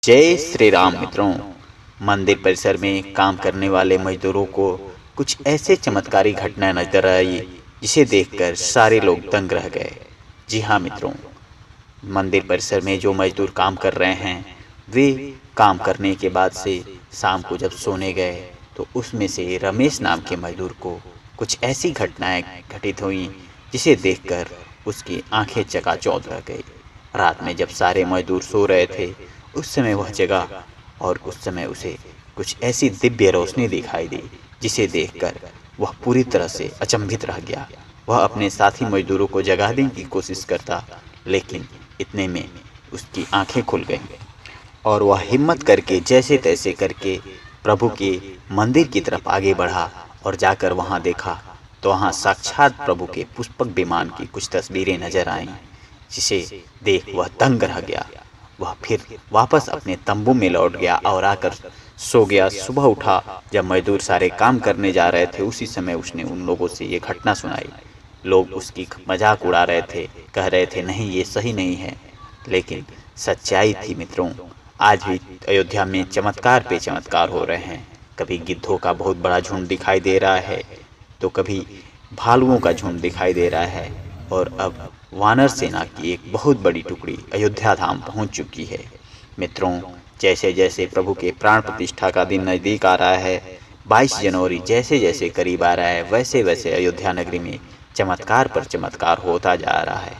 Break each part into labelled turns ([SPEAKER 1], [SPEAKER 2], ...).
[SPEAKER 1] जय श्री राम मित्रों। मंदिर परिसर में काम करने वाले मजदूरों को कुछ ऐसे चमत्कारी घटना नजर आई जिसे देखकर सारे लोग दंग रह गए। जी हाँ मित्रों, मंदिर परिसर में जो मजदूर काम कर रहे हैं वे काम करने के बाद से शाम को जब सोने गए तो उसमें से रमेश नाम के मजदूर को कुछ ऐसी घटनाएं घटित हुई जिसे देखकर उसकी आंखें चकाचौंध रह गई। रात में जब सारे मजदूर सो रहे थे उस समय वह जगा और उस समय उसे कुछ ऐसी दिव्य रोशनी दिखाई दी जिसे देखकर वह पूरी तरह से अचंभित रह गया। वह अपने साथी मजदूरों को जगाने की कोशिश करता, लेकिन इतने में उसकी आंखें खुल गईं और वह हिम्मत करके जैसे तैसे करके प्रभु के मंदिर की तरफ आगे बढ़ा और जाकर वहां देखा तो वहां साक्षात प्रभु के पुष्पक विमान की कुछ तस्वीरें नजर आईं, जिसे देख वह दंग रह गया। वह फिर वापस अपने तंबू में लौट गया और आकर सो गया। सुबह उठा, जब मजदूर सारे काम करने जा रहे थे उसी समय उसने उन लोगों से ये घटना सुनाई। लोग उसकी मजाक उड़ा रहे थे, कह रहे थे नहीं ये सही नहीं है, लेकिन सच्चाई थी मित्रों। आज भी अयोध्या में चमत्कार पे चमत्कार हो रहे हैं। कभी गिद्धों का बहुत बड़ा झुंड दिखाई दे रहा है तो कभी भालुओं का झुंड दिखाई दे रहा है और अब वानर सेना की एक बहुत बड़ी टुकड़ी अयोध्या धाम पहुंच चुकी है। मित्रों, जैसे जैसे प्रभु के प्राण प्रतिष्ठा का दिन नज़दीक आ रहा है, 22 जनवरी जैसे जैसे करीब आ रहा है, वैसे वैसे अयोध्या नगरी में चमत्कार पर चमत्कार होता जा रहा है।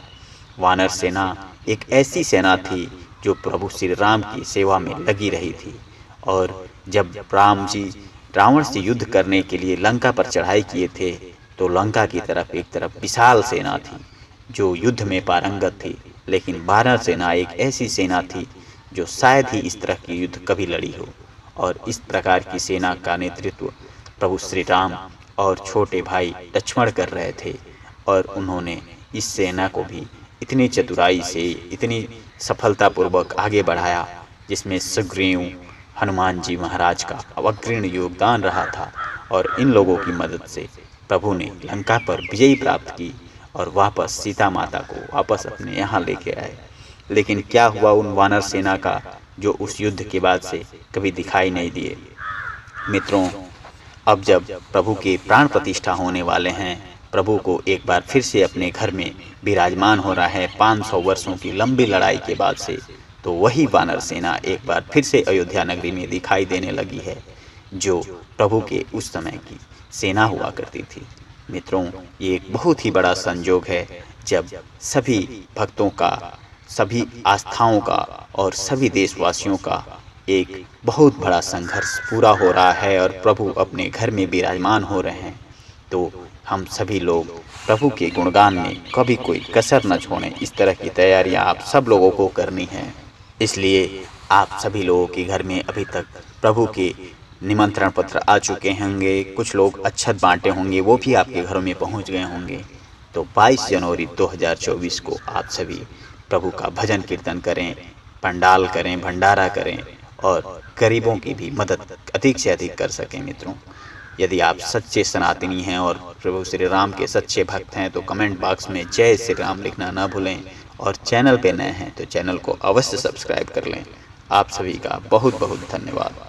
[SPEAKER 1] वानर सेना एक ऐसी सेना थी जो प्रभु श्री राम की सेवा में लगी रही थी, और जब राम जी रावण से युद्ध करने के लिए लंका पर चढ़ाई किए थे तो लंका की तरफ एक तरफ विशाल सेना थी जो युद्ध में पारंगत थी, लेकिन वानर सेना एक ऐसी सेना थी जो शायद ही इस तरह की युद्ध कभी लड़ी हो। और इस प्रकार की सेना का नेतृत्व प्रभु श्री राम और छोटे भाई लक्ष्मण कर रहे थे, और उन्होंने इस सेना को भी इतनी चतुराई से इतनी सफलतापूर्वक आगे बढ़ाया जिसमें सुग्रीव हनुमान जी महाराज का अग्रणी योगदान रहा था। और इन लोगों की मदद से प्रभु ने लंका पर विजय प्राप्त की और वापस सीता माता को वापस अपने यहाँ लेके आए। लेकिन क्या हुआ उन वानर सेना का जो उस युद्ध के बाद से कभी दिखाई नहीं दिए। मित्रों, अब जब प्रभु के प्राण प्रतिष्ठा होने वाले हैं, प्रभु को एक बार फिर से अपने घर में विराजमान हो रहा है 500 वर्षों की लंबी लड़ाई के बाद से, तो वही वानर सेना एक बार फिर से अयोध्या नगरी में दिखाई देने लगी है जो प्रभु के उस समय की सेना हुआ करती थी। मित्रों, ये एक बहुत ही बड़ा संयोग है जब सभी भक्तों का, सभी आस्थाओं का और सभी देशवासियों का एक बहुत बड़ा संघर्ष पूरा हो रहा है और प्रभु अपने घर में विराजमान हो रहे हैं। तो हम सभी लोग प्रभु के गुणगान में कभी कोई कसर न छोड़ें। इस तरह की तैयारियां आप सब लोगों को करनी है। इसलिए आप सभी लोगों के घर में अभी तक प्रभु के निमंत्रण पत्र आ चुके होंगे, कुछ लोग अक्षत बांटे होंगे, वो भी आपके घरों में पहुंच गए होंगे। तो 22 जनवरी 2024 को आप सभी प्रभु का भजन कीर्तन करें, पंडाल करें, भंडारा करें और गरीबों की भी मदद अधिक से अधिक कर सकें। मित्रों, यदि आप सच्चे सनातनी हैं और प्रभु श्री राम के सच्चे भक्त हैं तो कमेंट बॉक्स में जय श्री राम लिखना ना भूलें, और चैनल पे नए हैं तो चैनल को अवश्य सब्सक्राइब कर लें। आप सभी का बहुत बहुत धन्यवाद।